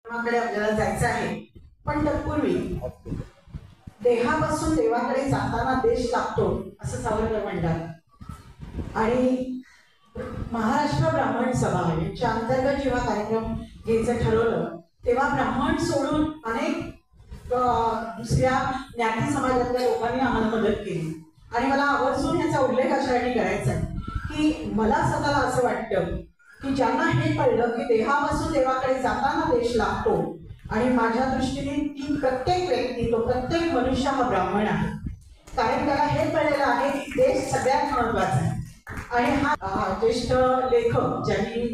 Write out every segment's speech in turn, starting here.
देवाकडे आपल्याला जायचं आहे, पण तत्पूर्वी देहापासून देवाकडे जाताना देश लागतो असं सावरकर म्हणतात. आणि महाराष्ट्र ब्राह्मण सभा यांच्या अंतर्गत जेव्हा कार्यक्रम घ्यायचं ठरवलं तेव्हा ब्राह्मण सोडून अनेक दुसऱ्या ज्ञाती समाजातल्या लोकांनी आम्हाला मदत केली. आणि मला आवर्जून याचा उल्लेख अशासाठी करायचा आहे की मला स्वतःला असं वाटतं की ज्यांना हे कळलं की देहापासून देवाकडे जाताना देश लागतो, आणि माझ्या दृष्टीने ती प्रत्येक व्यक्ती, तो प्रत्येक मनुष्य हा ब्राह्मण आहे. कारण त्याला हे कळलेलं आहे की देश सगळ्यात महत्वाचा आहे. आणि हा ज्येष्ठ लेखक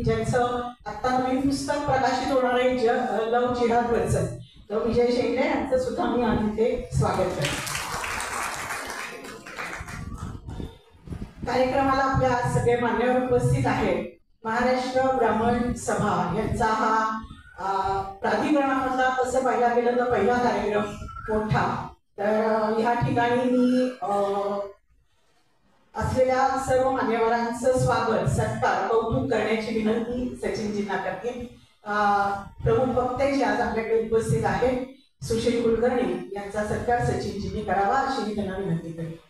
ज्यांचं आता नवीन पुस्तक प्रकाशित होणार आहे लव जिहाद वरचं, तर विजय शेंडे यांचं सुद्धा मी आज इथे स्वागत करते. कार्यक्रमाला आपल्या सगळे मान्यवर उपस्थित आहेत. महाराष्ट्र ब्राह्मण सभा यांचा हा प्राधिकरणामधला तसं पाहायला गेलं तर पहिला कार्यक्रम मोठा. तर ह्या ठिकाणी मी असलेल्या सर्व मान्यवरांचं स्वागत, सत्कार, कौतुक करण्याची विनंती सचिनजींना करते. प्रमुख वक्ते जे आज आपल्याकडे उपस्थित आहेत सुशील कुलकर्णी यांचा सत्कार सचिनजींनी करावा अशी मी त्यांना विनंती करते.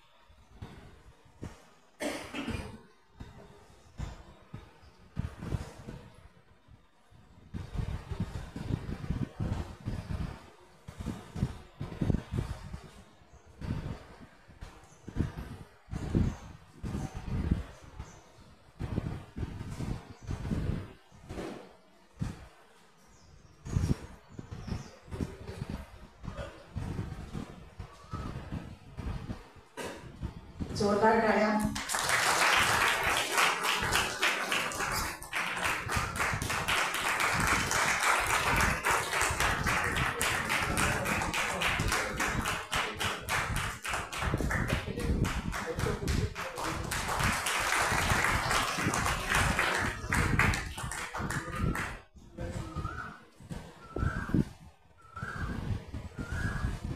जोरदार टाळ्या.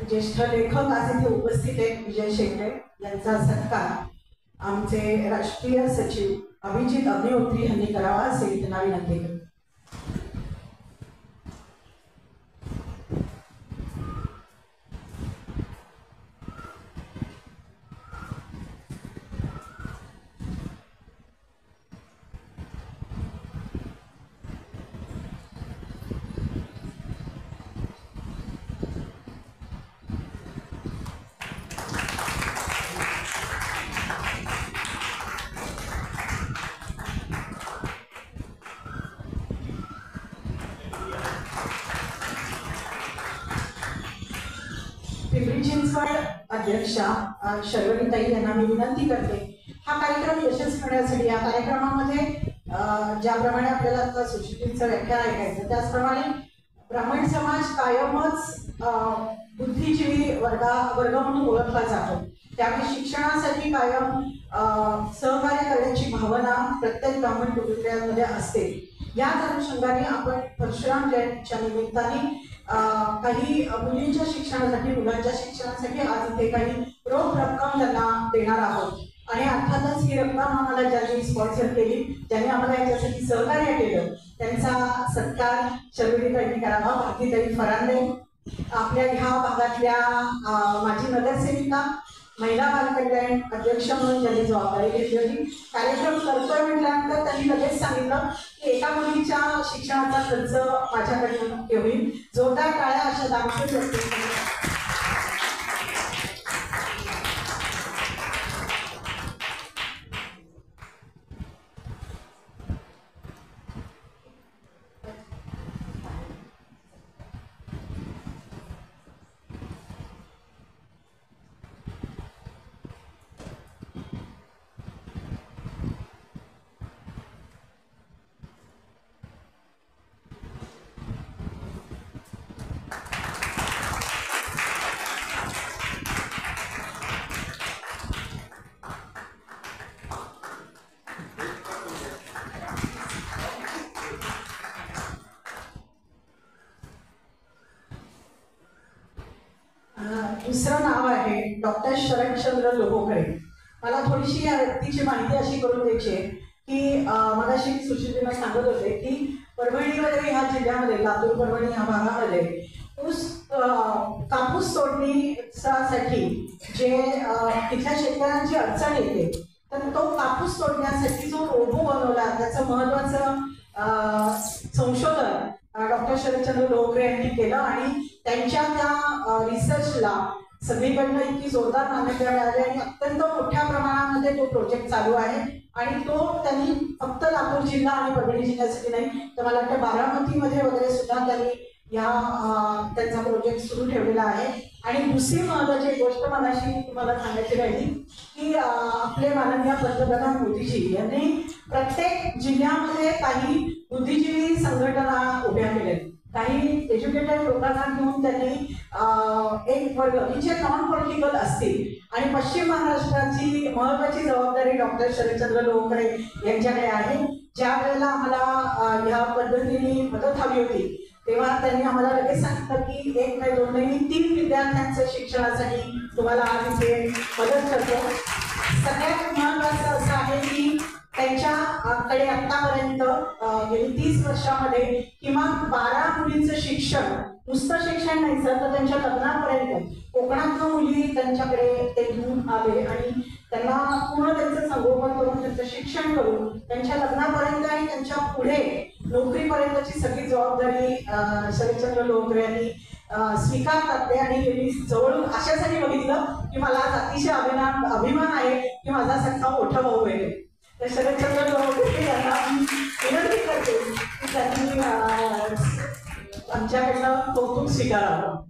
ज्येष्ठ लेखक आज इथे उपस्थित आहेत विजय शेंडे यांचा सत्कार आमचे राष्ट्रीय सचिव अभिजित अग्निहोत्री यांनी करावा असे त्यांना विनंती करते. पिंपरी चिंचवड अध्यक्षा शर्वरीताई यांना मी विनंती करते हा कार्यक्रम यशस्वी करण्यासाठी. या कार्यक्रमामध्ये ज्याप्रमाणे आपल्याला आता सुशिक्षितचं व्याख्यान ऐकायचं त्याचप्रमाणे ब्राह्मण समाज कायमच बुद्धिजीवी वर्ग म्हणून ओळखला जातो. त्यामुळे शिक्षणासाठी कायम सहकार्य करण्याची भावना प्रत्येक ब्राह्मण कुटुंबियांमध्ये असते. याच अनुषंगाने आपण परशुराम जयंतीच्या निमित्ताने काही मुलींच्या शिक्षणासाठी, मुलांच्या शिक्षणासाठी आज इथे काही रोख रक्कम त्यांना देणार आहोत. आणि अर्थातच ही रक्कम आम्हाला ज्यांनी स्पॉन्सर केली, ज्यांनी आम्हाला याच्यासाठी सहकार्य केलं त्यांचा सत्कार शर्वरीताईंनी करावा. भारतीताई फरांदे आपल्या ह्या भागातल्या माजी नगरसेविका, महिला बाल कल्याण अध्यक्ष म्हणून ज्यांनी जबाबदारी घेतली होती. कार्यक्रम करतोय म्हटल्यानंतर त्यांनी लगेच सांगितलं की एका मुलीच्या शिक्षणाचा खर्च माझ्याकडनं होईल. जोरदार टाळ्या अशा दाखवत असते. दुसरं नाव आहे डॉक्टर शरदचंद्र लोहोकरे. मला थोडीशी या व्यक्तीची माहिती अशी करून द्यायची आहे की मगाशी सुशीलजींना सांगत होते की परभणी वगैरे ह्या जिल्ह्यामध्ये, लातूर परभणी ह्या भागामध्ये कापूस तोडणीसाठी जे तिथल्या शेतकऱ्यांची अडचण येते, तर तो कापूस तोडण्यासाठी जो रोबो बनवला, त्याचं महत्वाचं संशोधन डॉक्टर शरदचंद्र लोहकरे यांनी केलं आणि त्यांच्या त्या रिसर्चला सगळीकडनं इतकी जोरदार मान्यता मिळाली आणि अत्यंत मोठ्या प्रमाणामध्ये तो प्रोजेक्ट चालू आहे. आणि तो त्यांनी फक्त लातूर जिल्हा आणि परभणी जिल्ह्यासाठी नाही, तर मला वाटतं बारामतीमध्ये वगैरे सुद्धा त्यांनी त्यांचा प्रोजेक्ट सुरू ठेवलेला आहे. आणि दुसरी महत्वाची गोष्ट मनाशी तुम्हाला सांगायची राहिली की आपले माननीय पंतप्रधान मोदीजी यांनी प्रत्येक जिल्ह्यामध्ये काही बुद्धिजीवी संघटना उभ्या केल्या, काही एज्युकेटेड लोकांना घेऊन त्यांनी एक वर्ग जे नॉन पॉलिटिकल असतील. आणि पश्चिम महाराष्ट्राची महत्वाची जबाबदारी डॉक्टर शरदचंद्र लोहकरे यांच्याकडे आहे. ज्या वेळेला आम्हाला ह्या पद्धतीने मदत हवी होती तेव्हा त्यांनी आम्हाला लगेच सांगितलं की 1 नाही 2 नाही 3 विद्यार्थ्यांच्या शिक्षणासाठी तुम्हाला आज इथे मदत करतो. सगळ्यात महत्वाचं असं आहे की त्यांच्याकडे आतापर्यंत गेली 30 वर्षामध्ये किमान 12 मुलींचं शिक्षण, नुसतं शिक्षण नाही सर, तर त्यांच्या लग्नापर्यंत कोकणातल्या मुली त्यांच्याकडे ते घेऊन आले आणि त्यांना पूर्ण त्यांचं संगोपन करून, त्यांचं शिक्षण करून, त्यांच्या लग्नापर्यंत आणि त्यांच्या पुढे नोकरीपर्यंतची सगळी जबाबदारी शरदचंद्र लोहकरे यांनी स्वीकारतात ते. आणि त्यांनी जवळून अशासाठी बघितलं की मला आज अतिशय अभिमान आहे की माझा सख्खा मोठा भाऊ आहे. तर शरदचंद्र लोहकरे यांना विनंती करते की त्यांनी आमच्याकडनं कौतुक स्वीकारावं.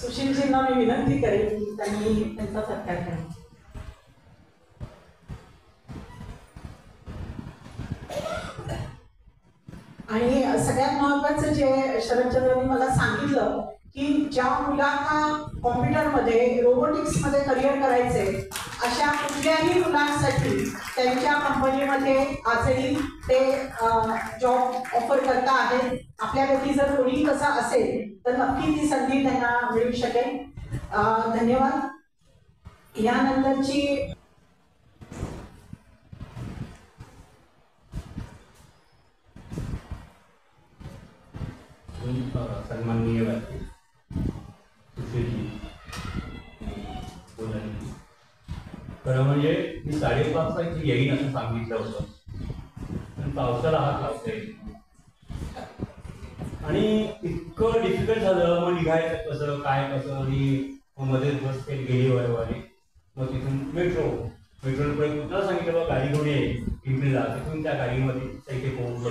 सुशीलजींना मी विनंती करेन की त्यांनी त्यांचा सत्कार करावा. आणि सगळ्यात महत्वाचं जे शरदचंद्रनी मला सांगितलं की ज्या मुलांना कॉम्प्युटरमध्ये रोबोटिक्स मध्ये करिअर करायचे अशा कुठल्याही मुलांसाठी त्यांच्या कंपनीमध्ये आजही ते जॉब ऑफर करता आहेत. आपल्यापैकी जर कोणी तसा असेल तर नक्की ती संधी त्यांना मिळू शकेल. धन्यवाद. यानंतरची सन्माननीय सुशीलजी बोलायची. खरं म्हणजे मी 5:30 इथे येईन असं सांगितलं होतं, पण पावसाला हात लावता येईल आणि इतकं डिफिकल्ट झालं. मग निघायचं कसं काय कसं, आणि मध्येच बस गेली वारंवारी. मग तिथून मेट्रोला पुन्हा सांगितलं बा गाडी घेऊन ये पिंपरीला, तिथून त्या गाडीमध्ये इथे पोहोचलो.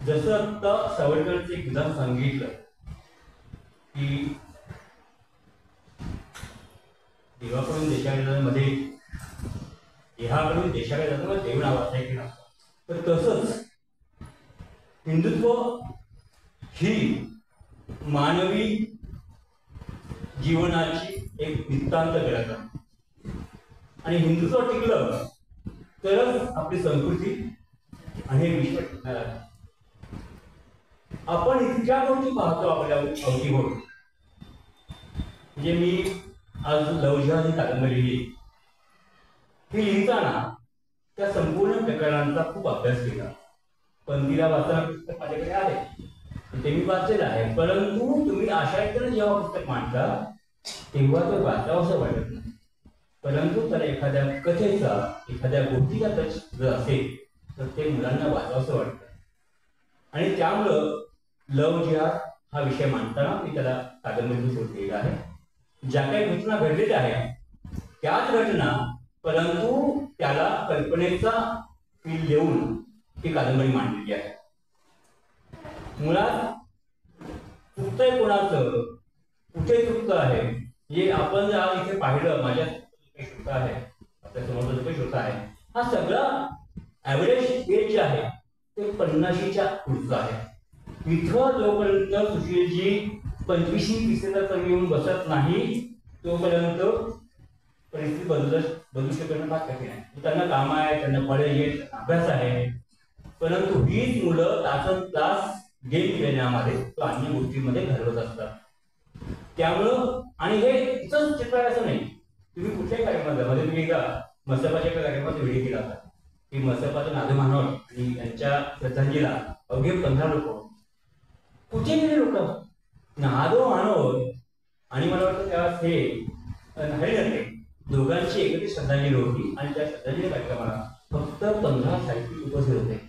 जसं आता सावरकरचं एक विधान सांगितलं की देवाकडून देशाकडे मध्ये देहाकडून देशाकडे जातं मग देव नावाचं आहे की नसतं, तर तसंच हिंदुत्व ही मानवी जीवनाची एक नितांत गरज आहे. आणि हिंदुत्व टिकलं तरच आपली संस्कृती आणि हे विश्व टिकणार आहे. आपण इतक्या गोष्टी पाहतो आपल्या अवतीभोवती. म्हणजे मी आज लवजिहाद ही कादंबरी लिहिली. ही लिहिताना त्या संपूर्ण प्रकरणांचा खूप अभ्यास केला. पण तिला वाचताना पुस्तक माझ्याकडे आहे, ते मी वाचलेलं आहे. परंतु तुम्ही अशा रीतीने जेव्हा पुस्तक मांडता तेव्हा ते वाचावं असं वाटत नाही. परंतु त्याला एखाद्या कथेचा, एखाद्या गोष्टीचा टच जर असेल तर ते मुलांना वाचावंसं वाटतं. आणि त्यामुळं लव जिहाद हा विषय मांडताना मी त्याला कादंबरी सुरू केलेला आहे. ज्या काही घटना घडलेल्या आहेत त्याच घटना, परंतु त्याला कल्पनेचा फील देऊन ती कादंबरी मांडलेली आहे. मुळात चुकतंय कोणाचं, कुठे चुकतं आहे हे आपण जर आज इथे पाहिलं, माझ्या श्रोता आहे, आपल्या समोर जो काही श्रोता आहे, हा सगळा ॲव्हरेज एज जे आहे ते 50च्या पुढचं आहे. इथं जोपर्यंत सुशीलजी 25-30 कमी येऊन बसत नाही तोपर्यंत परिस्थिती बदलू शकणं फार कठीण आहे. त्यांना काम आहे, त्यांना कॉलेज आहे, अभ्यास आहे. परंतु हीच मुलं तासन तास गेम खेळण्यामध्ये किंवा अन्य गोष्टींमध्ये घालवत असतात. त्यामुळं आणि हे इथंच चित्र असं नाही, तुम्ही कुठल्याही कार्यक्रमात मध्ये तुम्ही एकदा मसपाच्या एका कार्यक्रमात व्हिडिओ केला होता की मसपाचं नादू मानव आणि यांच्या श्रद्धांजलीला अवघे 15 लोक कुठे गेले लोक नादो मानव आणि मला वाटतं त्या हे हरिहरते दोघांची एकत्रित श्रद्धांजली होती आणि त्या श्रद्धांजली कार्यक्रमाला फक्त 15 साहित्यिक उपस्थित होते.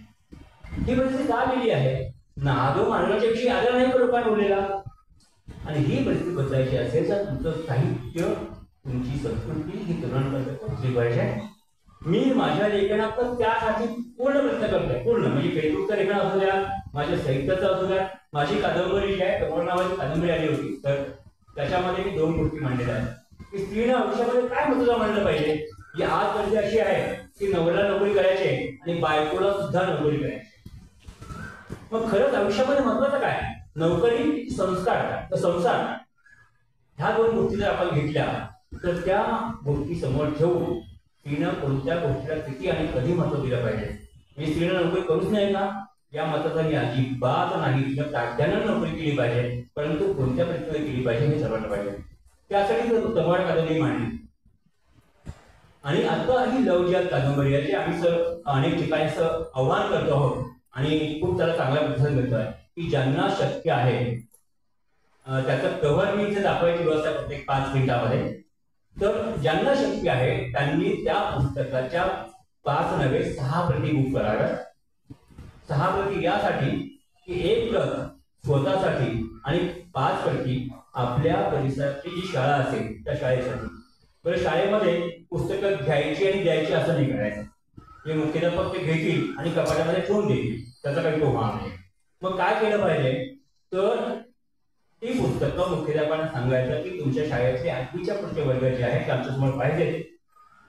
ही परिस्थिती का लिहिली आहे? नादो मानवाच्या विषयी आदर नाही का लोकांना बोललेला? आणि ही परिस्थिती बदलायची असेल तर तुमचं साहित्य तुमची संस्कृती ही तरुणांपर्यंत पोहोचली पाहिजे. मी माझ्या लेखनात त्यासाठी पूर्ण प्रयत्न करतोय, पूर्ण म्हणजे फेसबुकचं लेखन असू द्या, माझ्या साहित्याचं असू द्या, माझी कादंबरी जी आहे कमळ नावाची कादंबरी आली होती तर त्याच्यामध्ये मी 2 गोष्टी मांडलेल्या आहेत की स्त्रीनं आयुष्यामध्ये काय महत्त्व मांडलं पाहिजे. ही आज परिस्थिती अशी आहे की नवऱ्याला नोकरी करायची आणि बायकोला सुद्धा नोकरी करायची. मग खरंच आयुष्यामध्ये महत्वाचं काय? नोकरी, संस्कार, संसार ह्या 2 गोष्टी जर आपण घेतल्या तर त्या गोष्टी समोर ठेवून स्त्रीनं कोणत्या गोष्टीला किती आणि कधी महत्व दिलं पाहिजे. म्हणजे स्त्रीनं नोकरी करूच नाही का या मताचा मी अजिबात नाही. तिला काढत्यानं नोकरी केली पाहिजे परंतु कोणत्या परिस्थितीत केली पाहिजे हे ठरवलं पाहिजे. त्यासाठी तमाड कादंबरी मांडली. आणि आता ही लव जिहाद कादंबरी आहे जी आम्ही सर अनेक ठिकाणी आव्हान करतो आहोत आणि खूप त्याला चांगला प्रतिसाद मिळतोय की ज्यांना शक्य आहे त्याचा कव्हर मी इथे दाखवायची व्यवस्था करते 5 मिनिटामध्ये. तर ज्यांना शक्य आहे त्यांनी त्या पुस्तकाच्या 5 नव्हे 6 प्रती बुक कराव्या. 6 प्रती यासाठी की 1 प्रत स्वतःसाठी आणि 5 प्रती आपल्या परिसराची जी शाळा असेल त्या शाळेसाठी. बरं शाळेमध्ये पुस्तकं घ्यायची आणि द्यायची असं नाही करायचं. हे मुख्याध्यापक ते घेतील आणि कपाटामध्ये ठेवून देतील त्याचा काही प्रभाव नाही. मग काय केलं पाहिजे तर ती पुस्तकं मुख्याध्यापकांना सांगायचं की तुमच्या शाळेतले 8वीच्या पुढचे वर्ग जे आहेत ते आमच्यासमोर पाहिजे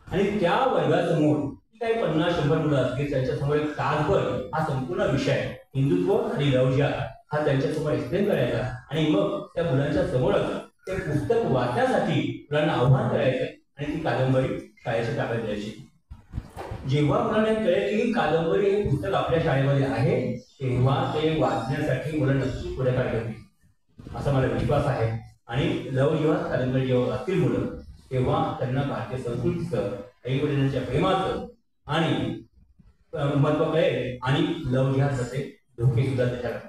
आणि त्या वर्गासमोर काही 50-100 मुलं असतील त्यांच्यासमोर एक तासभर हा संपूर्ण विषय हिंदुत्व आणि लव जिहाद हा त्यांच्यासमोर एक्सप्लेन करायचा आणि मग त्या मुलांच्या समोरच ते पुस्तक वाचण्यासाठी मुलांना आव्हान करायचं आणि ती कादंबरी शाळेच्या ताब्यात द्यायची. जेव्हा मुलांना कळेल की ही कादंबरी हे पुस्तक आपल्या शाळेमध्ये आहे तेव्हा ते वाचण्यासाठी मुलं नक्की पुढाकार घेतील असा मला विश्वास आहे. आणि लव जिहाद कादंबरी जेव्हा वाचतील मुलं तेव्हा त्यांना भारतीय संस्कृतीचं आई वडिलांच्या प्रेमाचं आणि महत्व कळेल आणि लव जिहादचे धोके सुद्धा त्याच्यात.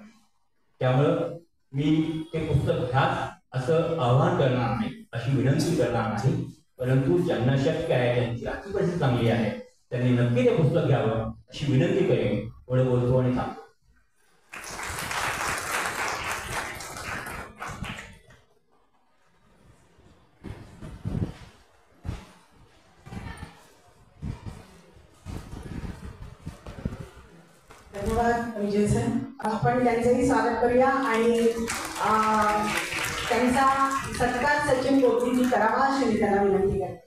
त्यामुळं मी ते पुस्तक घ्याच असं आवाहन करणार नाही, अशी विनंती करणार नाही, परंतु ज्यांना शक्य आहे ज्यांची आर्थिक परिस्थिती चांगली आहे त्यांनी नक्की ते पुस्तक घ्यावं अशी विनंती करेन. एवढं बोलतो आणि थांबतो. धन्यवाद विजय सर. आपण त्यांचंही स्वागत करूया आणि त्यांचा सत्कार सचिन गोपींनी करावा अशी मी त्यांना विनंती करते.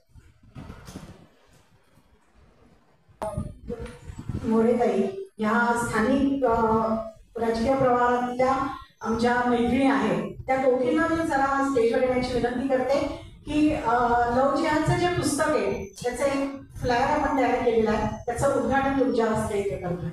मोरेताई ह्या स्थानिक राजकीय प्रवाहातल्या आमच्या मैत्रिणी आहेत त्या दोघींना मी जरा स्टेजवर येण्याची विनंती करते की लव जिहादचं जे पुस्तक आहे त्याचं एक फ्लायर आपण तयार केलेलं आहे त्याचं उद्घाटन तुमच्या हस्ते इथे करतोय.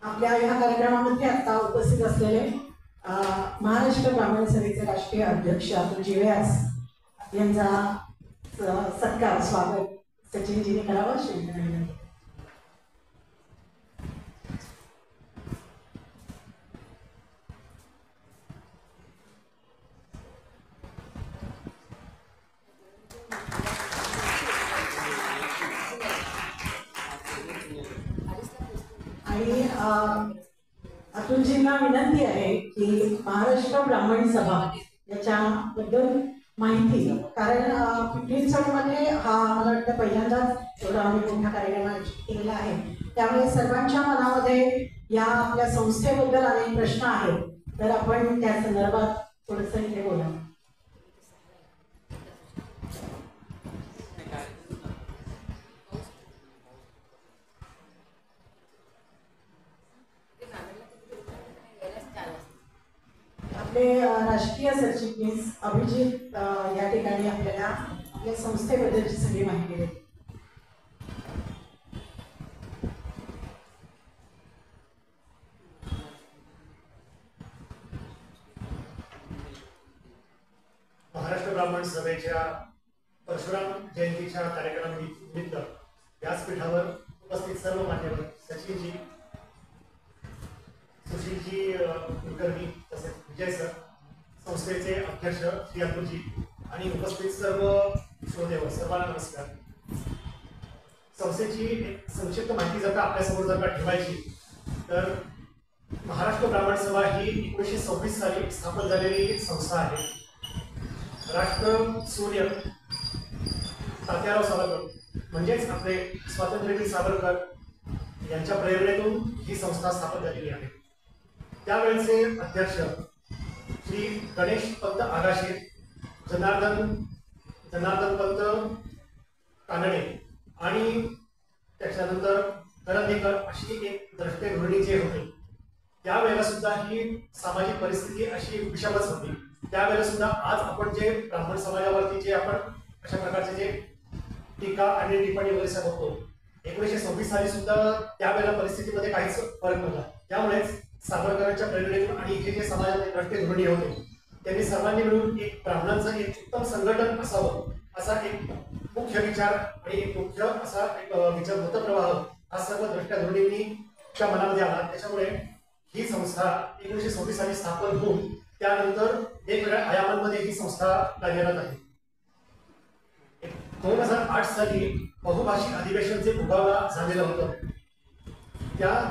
आपल्या ह्या कार्यक्रमामध्ये आता उपस्थित असलेले महाराष्ट्र ब्राह्मण सभेचे राष्ट्रीय अध्यक्ष अतुलजी व्यास यांचा सत्कार स्वागत सचिनजीने करावं अशी विनंती. आणि अतुलजींना विनंती आहे की महाराष्ट्र ब्राह्मण सभा याच्याबद्दल माहिती, कारण 15 मध्ये हा मला वाटतं पहिल्यांदाच एवढा आम्ही मोठा कार्यक्रम आयोजित केलेला आहे. त्यामुळे सर्वांच्या मनामध्ये या आपल्या संस्थेबद्दल अनेक प्रश्न आहेत, तर आपण त्या संदर्भात थोडंसं इथे बोला. आपले राष्ट्रीय सरचिटणीस अभिजित या ठिकाणी आपल्याला आपल्या संस्थेबद्दलची सगळी माहिती देते. महाराष्ट्र ब्राह्मण सभेच्या परशुराम जयंतीच्या कार्यक्रमानिमित्त व्यासपीठावर उपस्थित सर्व मान्यवर सचिनजी, सुशीलजी कुलकर्णी, तसेच विजय सर, संस्थेचे अध्यक्ष श्री अतुलजी आणि उपस्थित सर्व श्रोतेवर सर्वांना नमस्कार. संस्थेची एक संक्षिप्त माहिती जर का आपल्यासमोर जर का ठेवायची तर महाराष्ट्र ब्राह्मण सभा ही 1926 साली स्थापन झालेली एक संस्था आहे. राष्ट्र सूर्य तात्याराव सावरकर म्हणजेच आपले स्वातंत्र्यवीर सावरकर यांच्या प्रेरणेतून ही संस्था स्थापन झालेली आहे. त्यावेळेचे अध्यक्ष श्री गणेश पंत आगाशे, जनार्दन पंत कानडे आणि त्याच्यानंतर करंदीकर अशी एक द्रष्टे धोरणी जे होते, त्यावेळेला सुद्धा ही सामाजिक परिस्थिती अशी विषमच होती. त्यावेळेला सुद्धा आज आपण जे ब्राह्मण समाजावरती जे आपण अशा प्रकारचे जे टीका आणि टिप्पणी वगैरे होतो, 1926 साली सुद्धा त्यावेळेला परिस्थितीमध्ये काहीच फरक नव्हता. त्यामुळेच सावरकरांच्या प्रेरणेतून आणि हे जे समाजातले द्रष्टे धोरणी होते, त्यांनी सर्वांनी मिळून एक ब्राह्मणांचं एक उत्तम संघटन असावं असा एक मुख्य विचार आणि एक मुख्य असा एक विचार मतप्रवाह हा सर्व द्रष्ट्या धोरणींनी च्या मनामध्ये आला. त्याच्यामुळे ही संस्था 1926 साली स्थापन होऊन त्यानंतर वेगवेगळ्या आयामांमध्ये ही संस्था कार्यरत आहे. 2008 साली बहुभाषिक अधिवेशन जे भुगावला झालेलं होतं,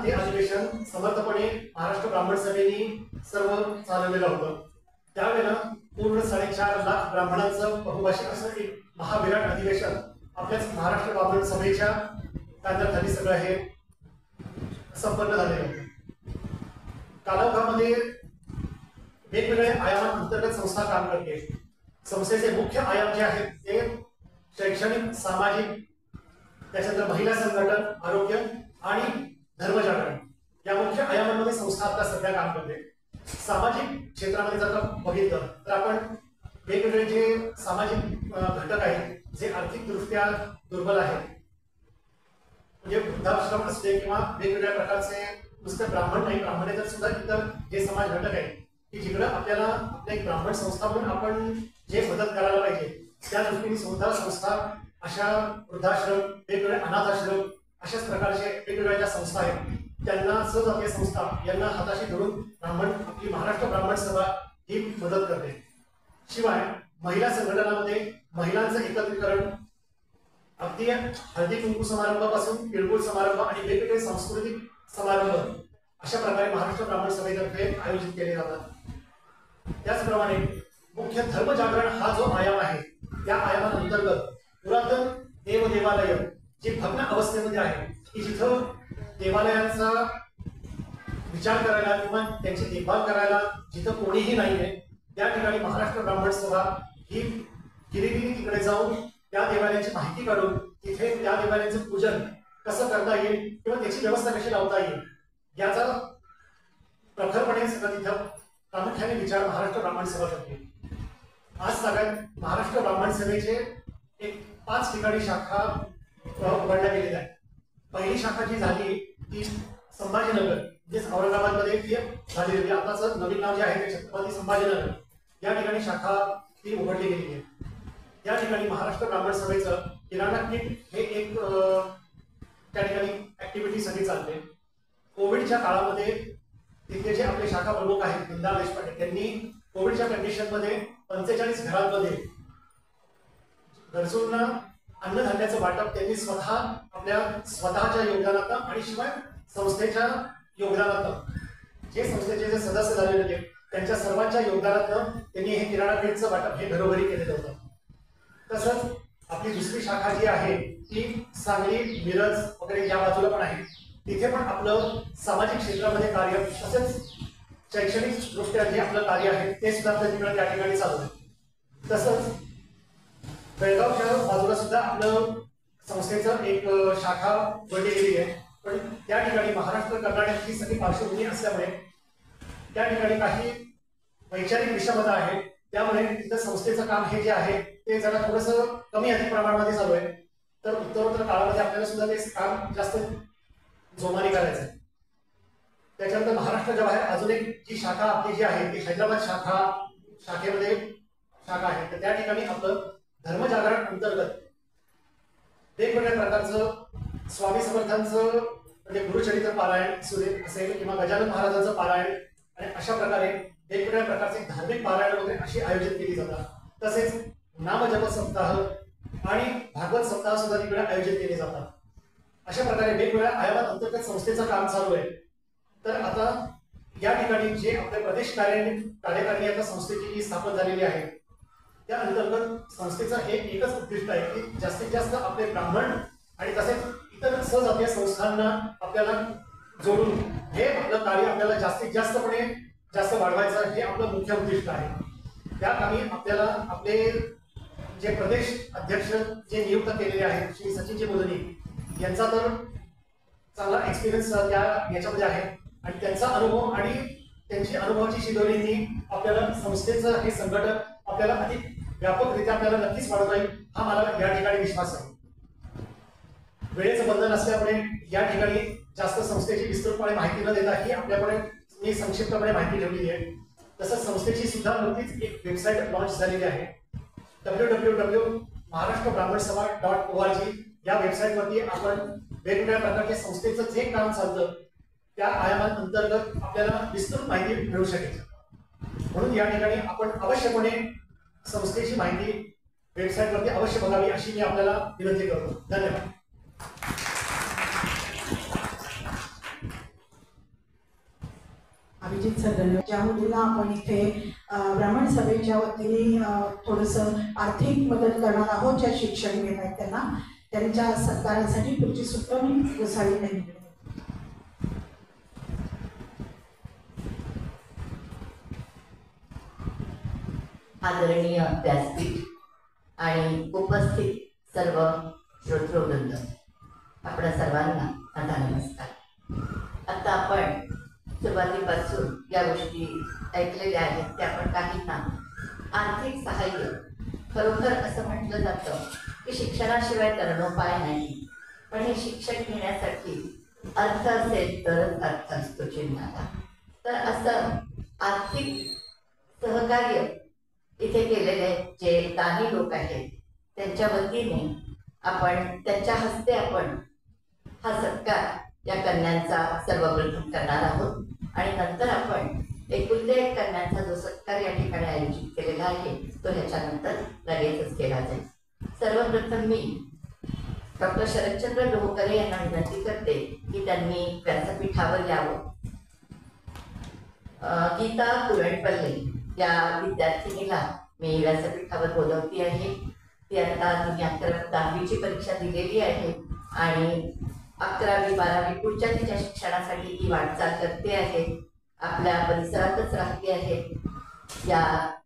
ते अधिवेशन समर्थपणे महाराष्ट्र ब्राह्मण सभेने सर्व चालवलेलं होतं. त्यावेळेला पूर्ण 4.5 लाख ब्राह्मणांचं बहुभाषिक असं एक महाविराट अधिवेशन आपल्याच महाराष्ट्र ब्राह्मण सभेच्या कायद्याखाली सगळं हे संपन्न झालेलं होतं. कालावधीमध्ये वेगवेगळ्या आयामांतर्गत संस्था काम करते. संस्थेचे मुख्य आयाम जे आहेत ते शैक्षणिक, सामाजिक, त्याच्यानंतर महिला संघटन, आरोग्य आणि धर्मजागरण या मुख्य आयामांमध्ये संस्था आता सध्या काम करते. सामाजिक क्षेत्रामध्ये जर का बघितलं तर आपण वेगवेगळे जे सामाजिक घटक आहेत जे आर्थिकदृष्ट्या दुर्बल आहेत, म्हणजे वृद्धाश्रम असते किंवा वेगवेगळ्या प्रकारचे नुसते ब्राह्मण नाही, ब्राह्मणेतर सुद्धा इतर जे समाज घटक आहेत की जिकडे आपल्याला आपल्या एक ब्राह्मण संस्था म्हणून आपण जे मदत करायला पाहिजे, त्या दृष्टीने सुद्धा संस्था अशा वृद्धाश्रम, वेगवेगळे अनाथाश्रम अशाच प्रकारचे वेगवेगळ्या ज्या संस्था आहेत त्यांना सहजातीय संस्था यांना हाताशी धरून ब्राह्मण आपली महाराष्ट्र ब्राह्मण सभा ही मदत करते. शिवाय महिला संघटनामध्ये महिलांचं एकत्रीकरण अगदी हळदी कुंकू समारंभापासून तिळगुळ समारंभ आणि वेगवेगळे सांस्कृतिक समारंभ अशा प्रकारे महाराष्ट्र ब्राह्मण सभेतर्फे आयोजित केले जातात. त्याचप्रमाणे मुख्य धर्मजागरण हा जो आयाम आहे त्या आयामांतर्गत पुरातन देवालय जे भग्न अवस्थेमध्ये आहे की जिथं देवालयांचा विचार करायला किंवा त्यांची देखभाल करायला जिथं कोणीही नाहीये, त्या ठिकाणी महाराष्ट्र ब्राह्मण सभा ही गिरिगिरी तिकडे जाऊन त्या देवालयाची माहिती काढून तिथे त्या देवालयाचं पूजन कसं करता येईल किंवा त्याची व्यवस्था कशी लावता येईल याचा प्रखरपणे सगळं तिथं प्रामुख्याने विचार महाराष्ट्र ब्राह्मण सभा करते. आज तागायत महाराष्ट्र ब्राह्मण सभेचे एक 5 ठिकाणी शाखा उघडल्या गेलेल्या आहेत. पहिली शाखा जी झाली ती संभाजीनगर, म्हणजे औरंगाबादमध्ये ती झालेली होती. आताच नवीन नाव जे आहे ते छत्रपती संभाजीनगर या ठिकाणी शाखा ती उघडली गेलेली आहे. या ठिकाणी महाराष्ट्र ब्राह्मण सभेचं किराणा किट हे एक त्या ठिकाणी ऍक्टिव्हिटीसाठी चालते. कोविडच्या काळामध्ये तिथे जे आपले शाखा प्रमुख आहेत बिंदा देशपांडे, त्यांनी कोविडच्या कंडिशनमध्ये 45 घरांमध्ये गरजूंना अन्नधान्याचं वाटप त्यांनी आपल्या स्वतःच्या योगदानातून आणि शिवाय संस्थेच्या योगदानातून, जे संस्थेचे जे सदस्य झालेले होते त्यांच्या सर्वांच्या योगदानातून त्यांनी हे किराणा किटचं वाटप हे घरोघरी केलेलं होतं. तसंच आपली दुसरी शाखा जी आहे ती सांगली, मिरज वगैरे या बाजूला पण आहे. तिथे पण आपलं सामाजिक क्षेत्रामध्ये कार्य तसेच शैक्षणिक दृष्ट्या जे आपलं कार्य आहे ते सुद्धा तिकडे त्या ठिकाणी चालू आहे. तसंच बेळगावच्या बाजूला सुद्धा आपलं संस्थेचं एक शाखा उघडली गेली आहे. पण त्या ठिकाणी महाराष्ट्र कर्नाटक ही सगळी पार्श्वभूमी असल्यामुळे त्या ठिकाणी काही वैचारिक विषमता आहे. त्यामुळे तिथं संस्थेचं काम हे जे आहे ते जरा थोडंसं कमी अधिक प्रमाणामध्ये चालू आहे. तर उत्तरोत्तर काळामध्ये आपल्याला सुद्धा ते काम जास्त जोमाने करायचं आहे. त्याच्यानंतर महाराष्ट्राच्या बाहेर अजून एक जी शाखा आपली जी आहे ती हैदराबाद शाखेमध्ये शाखा आहे. तर त्या ठिकाणी आपलं धर्मजागरण अंतर्गत वेगवेगळ्या प्रकारचं स्वामी समर्थांचं म्हणजे गुरुचरित्र पारायण असेल किंवा गजानन महाराजांचं पारायण आणि अशा प्रकारे वेगवेगळ्या प्रकारचे धार्मिक पारायण वगैरे अशी आयोजित केली जातात. तसेच नामजप सप्ताह आणि भागवत सप्ताह सुद्धा तिकडे आयोजित केले जातात. अशा प्रकारे वेगवेगळ्या आयामात अंतर्गत संस्थेचं काम चालू आहे. तर आता या ठिकाणी जे आपले प्रदेश कार्यकारिणी आता संस्थेची जी स्थापन झालेली आहे त्या अंतर्गत संस्थेचं एकच उद्दिष्ट आहे की जास्तीत जास्त आपले ब्राह्मण आणि तसेच इतर सहजातीय संस्थांना आपल्याला जोडून हे आपलं कार्य आपल्याला जास्त वाढवायचं हे आपलं मुख्य उद्दिष्ट आहे. त्या कामी आपल्याला आपले जे प्रदेश अध्यक्ष जे नियुक्त केलेले आहेत श्री सचिनजी मोदनी यांचा तर चांगला एक्सपिरियन्स याच्यामध्ये आहे आणि त्यांचा अनुभव आणि त्यांची अनुभवाची शिदोरींनी आपल्याला संस्थेचं हे संघटन आपल्याला अधिक व्यापकरित्या आपल्याला नक्कीच वाढवता येईल हा मला या ठिकाणी विश्वास आहे. वेळेचं बंधन असल्यामुळे या ठिकाणी जास्त संस्थेची विस्तृतपणे माहिती न देता ही आपल्याकडे मी संक्षिप्तपणे माहिती ठेवलेली आहे. तसंच संस्थेची सुद्धा नुकतीच एक वेबसाईट लॉन्च झालेली आहे www.maharashtrabrahmansabha.org या वेबसाईटवरती आपण वेगवेगळ्या प्रकारच्या संस्थेचं जे काम चालतं त्या आयामांतर्गत आपल्याला विस्तृत माहिती मिळू शकेल. म्हणून या ठिकाणी आपण अवश्यपणे संस्थेची माहिती वेबसाईटवरती अवश्य बघावी अशी मी आपल्याला विनंती करतो. धन्यवाद. अभिजित सर, ज्या मुलीला आपण इथे ब्राह्मण सभेच्या वतीने थोडंसं आर्थिक मदत करणार आहोत, ज्या शिक्षण घेत आहेत त्यांच्या सत्कारासाठी पुढची सूत्र मी गोसावी यांनी आदरणीय व्यासपीठ आणि उपस्थित सर्व श्रोतृवृंद, आपल्या सर्वांना माझा नमस्कार. आता आपण सुरुवातीपासून या गोष्टी ऐकलेल्या आहेत त्या आपण काहींना आर्थिक सहाय्य, खरोखर असं म्हटलं जातं की शिक्षणाशिवाय तरणोपाय नाही, पण हे शिक्षण घेण्यासाठी अर्थ असेल तरच अर्थ असतो चिन्हाला. तर असं आर्थिक सहकार्य इथे केलेले जे दानी लोक आहेत त्यांच्या वतीने आपण त्यांच्या हस्ते आपण हा सत्कार या कन्यांचा सर्वप्रथम करणार आहोत आणि नंतर आपण एकुलत्या एक कन्यांचा जो सत्कार या ठिकाणी आयोजित केलेला आहे तो ह्याच्यानंतर लगेचच केला जाईल. सर्वप्रथम मी डॉक्टर शरदचंद्र लोहकरे यांना विनंती करते की त्यांनी व्यासपीठावर यावं. गीता कुरणपल्ले या विद्यार्थिनीला मी व्यासपीठावर बोलवती आहे. ती आता 10वीची परीक्षा दिलेली आहे आणि 11वी 12वी पुढच्या तिच्या शिक्षणासाठी ती वाटचाल करते आहे. आपल्या परिसरातच राहते आहे. या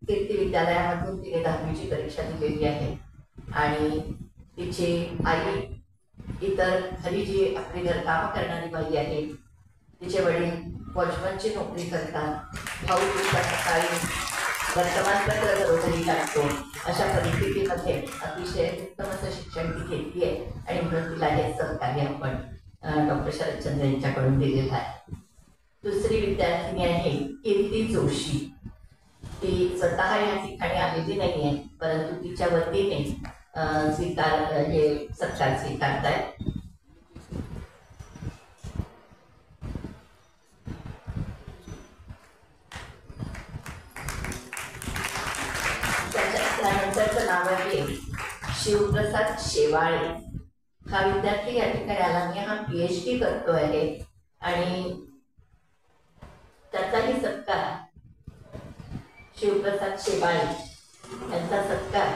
कीर्ती विद्यालयामधून तिने 10वीची परीक्षा दिलेली आहे आणि तिची आई इतर घरी जी आपली घरकामं करणारी बाई आहे, तिचे वडील वॉचमनची नोकरी करतात, भाऊ तिचा सकाळी वर्तमानपत्र घरोघरी टाकतो. अशा परिस्थितीमध्ये अतिशय उत्तम असं शिक्षण ती घेतली आहे आणि म्हणून तिला हे सहकार्य आपण डॉक्टर शरदचंद्र यांच्याकडून दिलेलं आहे. दुसरी विद्यार्थिनी आहे कीर्ती जोशी. ती स्वतः या ठिकाणी आलेली नाही आहे, परंतु तिच्या वतीने सत्कार स्वीकारतायत. त्यानंतरचं नाव आहे शिवप्रसाद शेवाळे. हा विद्यार्थी या ठिकाणी आला नाही, हा PhD करतो आहे आणि त्याचाही सत्कार शिवप्रसाद शेवाळे यांचा सत्कार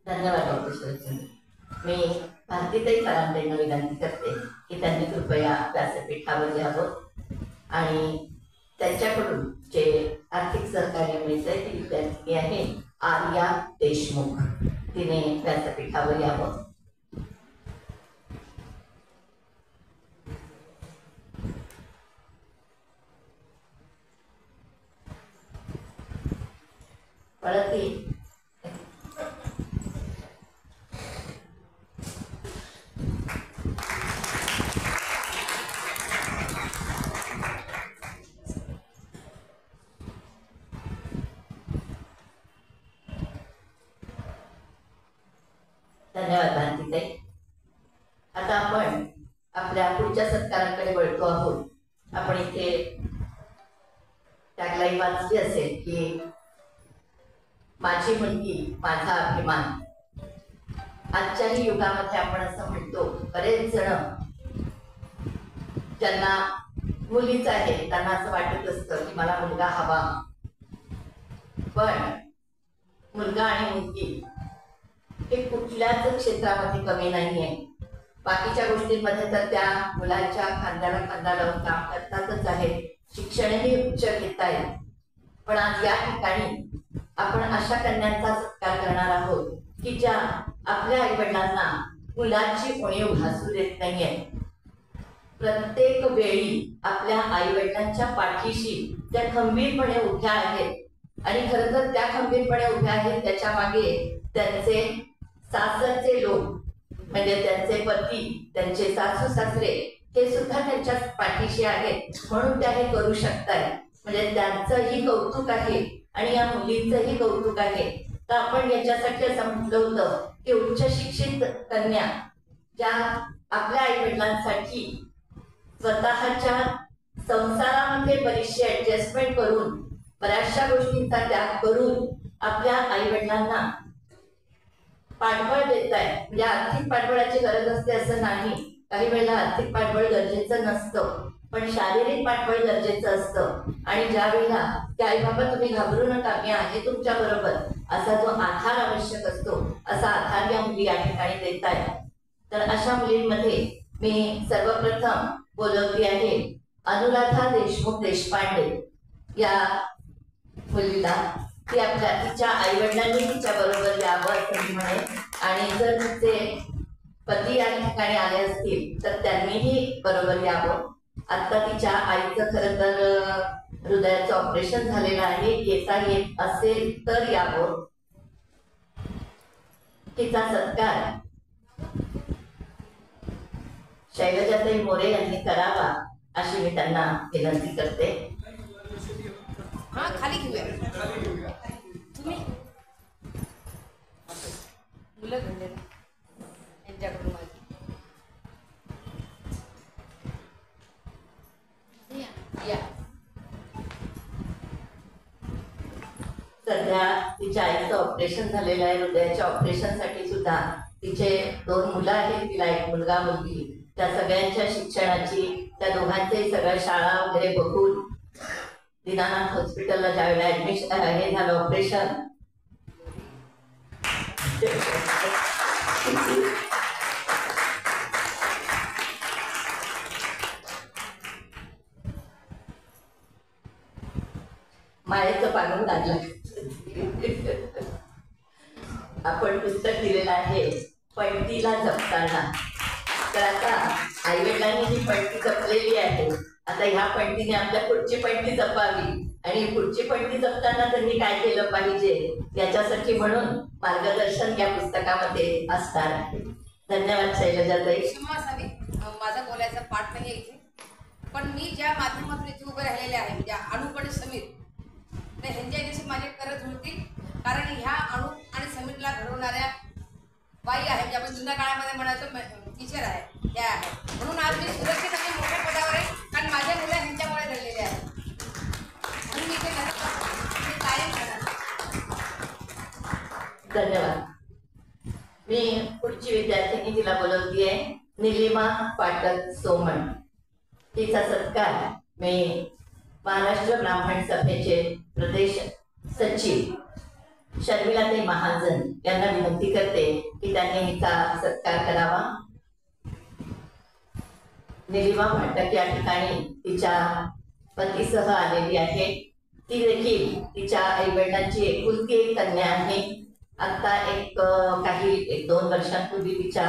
धन्यवाद डॉक्टर शरदचंद्र. मी भारतीताई फरांदेंना विनंती करते की त्यांनी कृपया व्यासपीठावर यावं आणि त्यांच्याकडून जे आर्थिक सहकार्य मिळतंय ती विद्यार्थी आहे आर्या देशमुख, तिने व्यासपीठावर यावं. पळती धन्यवाद भारतीताई. आता आपण आपल्या पुढच्या सत्काराकडे वळतो आहोत. आपण इथे टॅगलाईन वाचली असेल की माझी मुलगी माझा अभिमान. आजच्याही युगामध्ये आपण असं म्हणतो, बरेच जण ज्यांना मुलीच आहे त्यांना असं वाटत असतं की मला मुलगा हवा, पण मुलगा आणि मुलगी हे कुठल्याच क्षेत्रामध्ये कमी नाहीये. बाकीच्या गोष्टींमध्ये तर त्या मुलांच्या खांद्याला खांदा लावून काम करतातच आहेत, शिक्षणही उच्च घेत आहेत. पण आज या ठिकाणी आपण अशा कन्यांचा सत्कार करणार आहोत की ज्या आपल्या आई वडिलांना मुलांची उणीव भासू देत नाहीये. प्रत्येक वेळी आपल्या आई वडिलांच्या पाठीशी त्या खंबीरपणे उभ्या आहेत आणि खरं तर त्या खंबीरपणे उभ्या आहेत त्याच्या मागे त्यांचे सासरचे लोक म्हणजे त्यांचे पती, त्यांचे सासू सासरे हे सुद्धा त्यांच्या पाठीशी आहेत, म्हणून त्या हे करू शकतायत. म्हणजे त्यांचंही कौतुक आहे आणि या मुलींचंही कौतुक आहे. तर आपण याच्यासाठी असं म्हटलं होतं की उच्च शिक्षित कन्या ज्या आपल्या आई वडिलांसाठी स्वतःच्या संसारामध्ये बरीचशी ऍडजस्टमेंट करून बऱ्याचशा गोष्टींचा त्याग करून आपल्या आई वडिलांना पाठबळ देत आहे. म्हणजे आर्थिक पाठबळाची गरज असते असं नाही, काही वेळेला आर्थिक पाठबळ गरजेचं नसतं, पण शारीरिक पाठबळ गरजेचं असतं. आणि ज्या वेळेला की आई बाबा तुम्ही घाबरू नका, मी आहे तुमच्या बरोबर, असा जो आधार आवश्यक असतो असा आधार या मुली या ठिकाणी देत आहेत. तर अशा मुलींमध्ये मी सर्वप्रथम बोलवती आहे अनुराधा देशमुख देशपांडे या मुलीला. ती तिच्या आई वडिलांनी तिच्या बरोबर यावं असं मी म्हणेन. आणि जर तिचे पती या ठिकाणी आले असतील तर त्यांनीही बरोबर यावं. आता तिच्या आईचं खरं तर हृदयाचं ऑपरेशन झालेलं आहे, येता येत असेल तर यावं. तिचा सत्कार शैलजाताई मोरे यांनी करावा अशी मी त्यांना विनंती करते. खाली घेऊया तुम्ही मुलं घडले यांच्याकडून माझी या. सध्या तिच्या आईचं ऑपरेशन झालेलं आहे, हृदयाच्या ऑपरेशनसाठी सुद्धा तिचे 2 मुलं आहेत, तिला एक मुलगा मुलगी. त्या सगळ्यांच्या शिक्षणाची, त्या दोघांचेही सगळ्या शाळा वगैरे बघून दीनानाथ हॉस्पिटलला ज्यावेळेला ऍडमिशन हे झालं ऑपरेशन, मायेचं पानं लागलं. आपण पुस्तक दिलेलं आहे पणतीला जपताना. तर आता आई वडिलांनी ही पणती जपलेली आहे, आता ह्या पणतीने आपल्या पुढची पणती जपावी आणि पुढची पडती जपताना त्यांनी काय केलं पाहिजे याच्यासाठी म्हणून मार्गदर्शन या पुस्तकामध्ये असणार आहे. धन्यवाद शैलजाताई. क्षमा असावी, माझा बोलायचा पाठ नाही आहे इथे, पण मी ज्या माध्यमातून इथे उभे राहिलेले आहे, ज्या अनूप आणि समीर, तर ह्यांच्या याच्याशी माझे करत होती. कारण ह्या अनूप आणि समीरला घडवणाऱ्या बाई आहे, म्हणजे आपण जुन्या काळामध्ये म्हणायचो टीचर आहे, त्या आहे. म्हणून आज मी सुरक्षित आणि मोठ्या पदावर आहे, कारण माझ्या मुलं ह्यांच्यामुळे घडलेले आहेत. म्हणून मी इथे कायम राहणार. धन्यवाद. मी पुढची विद्यार्थिनी तिला बोलवतीये, निलिमा पाठक सोमण. तिचा सत्कार मी महाराष्ट्र ब्राह्मण सभेचे प्रदेश सचिव शर्मिलाताई महाजन यांना विनंती करते की त्यांनी हिचा सत्कार करावा. निलिमा पाठक या ठिकाणी तिच्या पतीसह आलेली आहे. ती देखील तिच्या आई वडिलांची एकुलती एक कन्या आहे. आता एक 2 वर्षांपूर्वी तिच्या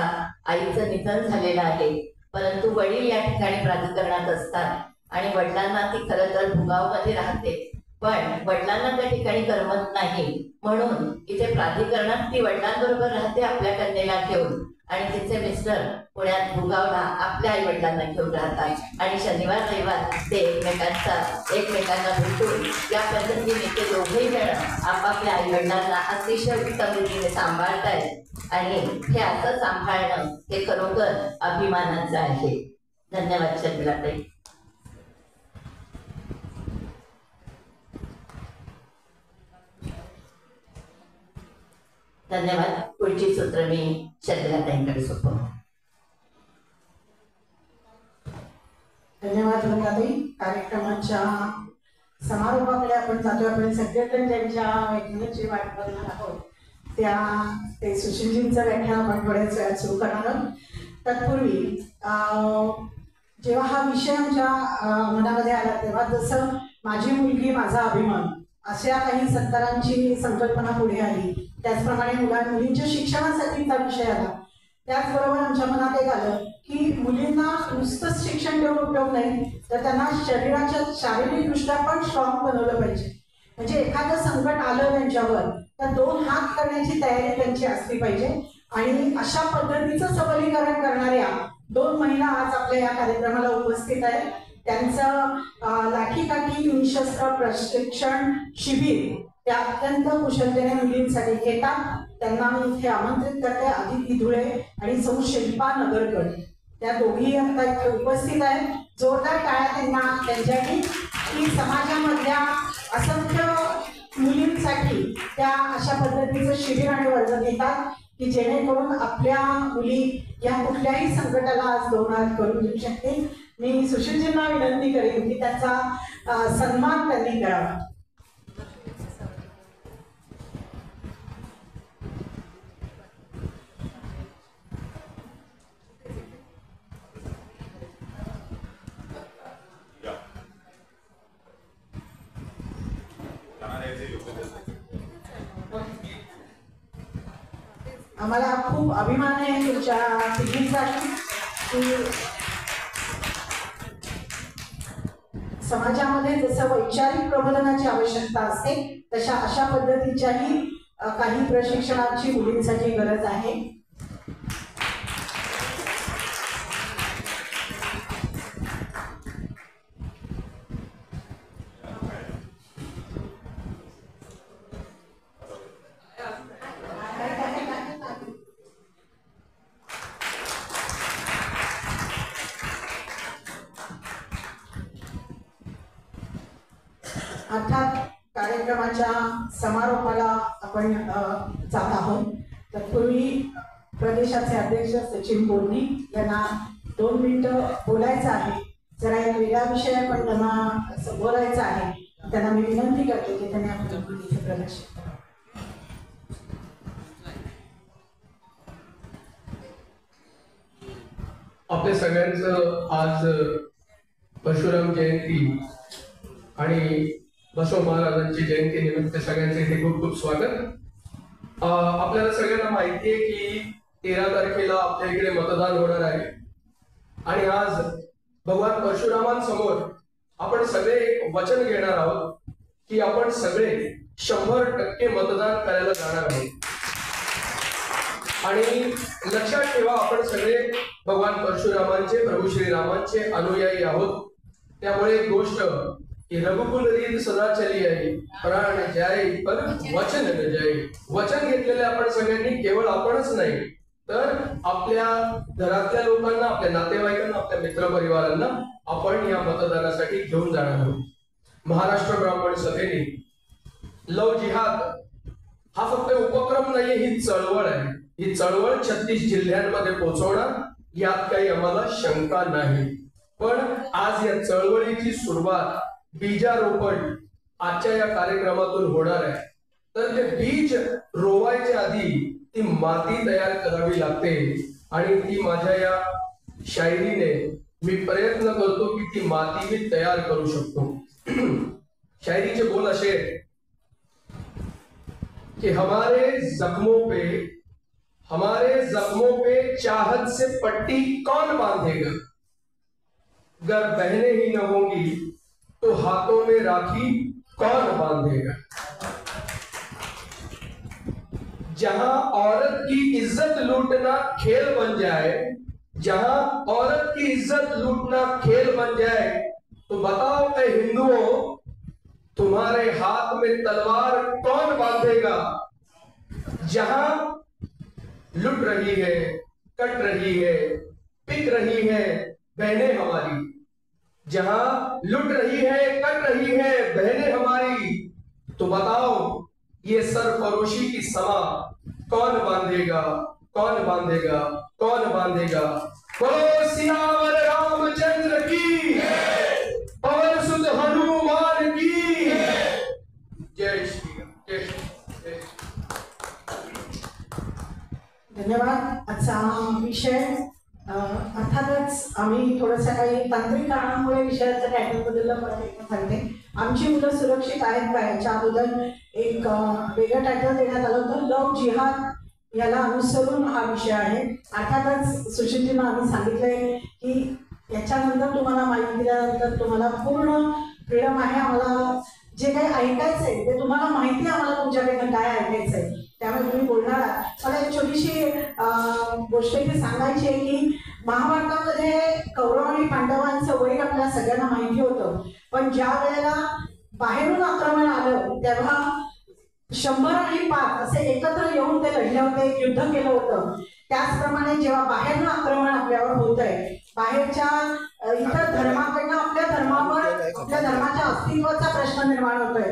आईचं निधन झालेलं आहे, परंतु वडील या ठिकाणी प्राधिकरणात असतात आणि वडिलांना ती खरं तर भुगावमध्ये राहते, पण वडिलांना त्या ठिकाणी करमत नाही, म्हणून इथे प्राधिकरणात ती वडिलांबरोबर राहते आपल्या कन्येला घेऊन, आणि तिचे मिस्टर पुण्यात भुगावला आपल्या आई वडिलांना घेऊन राहतात आणि शनिवार रविवार ते एकमेकांना भेटून या पद्धतीने ते दोघेही जण आपापल्या आई वडिलांना अतिशय उत्तम रीतीने सांभाळतायत आणि हे असं सांभाळणं हे खरोखर अभिमानाचं आहे. धन्यवाद शर्मिलाताई. धन्यवाद. पुढची सूत्र मी शर्मिलाताईंकडे सोपवतो. धन्यवाद वंदाताई. कार्यक्रमाच्या समारोपाकडे आपण जातो. आपण सगळेजण ज्यांच्या व्याख्यानाची वाट बघणार आहोत ते सुशीलजींचं व्याख्यान आपण थोड्याच वेळात सुरू करणार आहोत. तत्पूर्वी जेव्हा हा विषय आमच्या मनामध्ये आला तेव्हा जसं माझी मुलगी माझा अभिमान अशा काही सत्कारांची संकल्पना पुढे आली, त्याचप्रमाणे मुलींच्या शिक्षणासाठीचा विषय आला. त्याचबरोबर आमच्या मनात एक आलं की मुलींना नुसतंच शिक्षण देऊन उपयोग नाही, तर त्यांना शारीरिकदृष्ट्या पण स्ट्रॉंग बनवलं पाहिजे. म्हणजे एखादं संकट आलं त्यांच्यावर तर 2 हात करण्याची तयारी त्यांची असली पाहिजे. आणि अशा पद्धतीचं सबलीकरण करणाऱ्या 2 महिला आज आपल्या या कार्यक्रमाला उपस्थित आहेत. त्यांचं लाठीकाठी निशस्त्र प्रशिक्षण शिबिर त्या अत्यंत कुशलतेने मुलींसाठी घेतात. त्यांना मी इथे आमंत्रित करते. आदिती धुळे आणि सौ शिल्पा नगरकर त्या दोघी आता इथे उपस्थित आहेत. जोरदार टाळ्या त्यांना त्यांच्यासाठी की समाजामधल्या असंख्य मुलींसाठी त्या अशा पद्धतीचं शिबिर आणि वर्ग घेतात की जेणेकरून आपल्या मुली या कुठल्याही संकटाला आज 2 हात करून देऊ शकतील. मी सुशीलजींना विनंती करेन की त्याचा सन्मान त्यांनी करावा. आम्हाला खूप अभिमान आहे तुमच्या तिघींसाठी की समाजामध्ये जसं वैचारिक प्रबोधनाची आवश्यकता असते तशा अशा पद्धतीच्याही काही प्रशिक्षणाची मुलींसाठी गरज आहे. अर्थात कार्यक्रमाच्या समारोपाला आपण जात आहोत. तत्पूर्वी प्रदेशाचे अध्यक्ष सचिन बोर्डी यांना 2 मिनिटं बोलायचं आहे. जरा एक वेगळा विषय पण त्यांना बोलायचा आहे. त्यांना मी विनंती करते की त्यांनी आपलं इथे प्रदर्शित करावं. आपल्या सगळ्यांचं आज परशुराम जयंती आणि बसव महाराजांची जयंती निमित्त सगळ्यांचे इथे खूप खूप स्वागत. आपल्याला सगळ्यांना माहिती आहे की 13 तारखेला आपल्या इकडे मतदान होणार आहे आणि आज भगवान परशुरामांसमोर आपण सगळे एक वचन घेणार आहोत की आपण सगळे 100% मतदान करायला जाणार आहोत. आणि लक्षात ठेवा, आपण सगळे भगवान परशुरामांचे, प्रभू श्रीरामांचे अनुयायी आहोत. त्यामुळे एक गोष्ट की रघुकुल रीत सदा चली आई, प्राण जाय पर वचन न जाय. वचन घेतलेले आपण सगळ्यांनी, केवळ आपणच नाही तर आपल्या घरातल्या लोकांना, आपल्या नातेवाईकांना, आपल्या मित्रपरिवारांना आपण या मतदानासाठी घेऊन जाणार आहोत. महाराष्ट्र ब्राह्मण सभेने लव जिहाद हा फक्त उपक्रम नाहीये, ही चळवळ आहे. ही चळवळ 36 जिल्ह्यांमध्ये पोहोचवणार यात काही आम्हाला शंका नाही. पण आज या चळवळीची सुरुवात, बीजारोपण आजच्या या कार्यक्रमातून होणार आहे. तर ते बीज रोवायच्या आधी ती माती तयार करावी लागते आणि ती माझ्या या शायरीने मी प्रयत्न करतो की ती माती मी तयार करू शकतो. शायरीचे बोल असे कि हमारे जख्मों पे चाहत से पट्टी कौन बांधेगा, गर बहनें ही न होंगी तो हाथों में राखी कौन बांधेगा. जहां औरत की इज्जत लूटना खेल बन जाए, जहां औरत की इज्जत लूटना खेल बन जाए, तो बताओ ऐ हिंदुओं, तुम्हारे हाथ में तलवार कौन बांधेगा. जहां लुट रही है, कट रही है, पिक रही है बहनें हमारी, जहां लुट रही है, कट रही है बहनें हमारी, तो बताओ ये सरफरोशी की समा कौन बांधेगा, कौन बांधेगा, कौन बांधेगा. बोलो सियावर रामचंद्र की, पवन सुत हनुमान की जय श्री राम. जय श्री राम. धन्यवाद. आजचा विषय अर्थातच आम्ही थोडंसं काही तांत्रिक कारणामुळे विषयाचं टायटल बदललं, परत एकदा सांगते. आमची मुलं सुरक्षित आहेत का याच्या अगोदर एक वेगळं टायटल देण्यात आलं होतं. लव जिहाद याला अनुसरून हा विषय आहे. अर्थातच सुशीलजींना आम्ही सांगितलंय की याच्यानंतर तुम्हाला माहिती दिल्यानंतर तुम्हाला पूर्ण फ्रीडम आहे. आम्हाला जे काही ऐकायचंय ते तुम्हाला माहिती आहे, आम्हाला तुमच्याकडनं काय ऐकायचंय, त्यामुळे तुम्ही बोलणार आहात. मला एक छोटीशी गोष्ट इथे सांगायची आहे की महाभारतामध्ये कौरव आणि पांडवांचं वैर आपल्या सगळ्यांना माहिती होतं. पण ज्या वेळेला बाहेरून आक्रमण आलं तेव्हा 100 आणि 5 असे एकत्र येऊन ते लढले होते, एक युद्ध केलं होतं. त्याचप्रमाणे जेव्हा बाहेरनं आक्रमण आपल्यावर होत आहे, बाहेरच्या इतर धर्माकडनं आपल्या धर्मावर, आपल्या धर्माच्या अस्तित्वाचा प्रश्न निर्माण होतोय,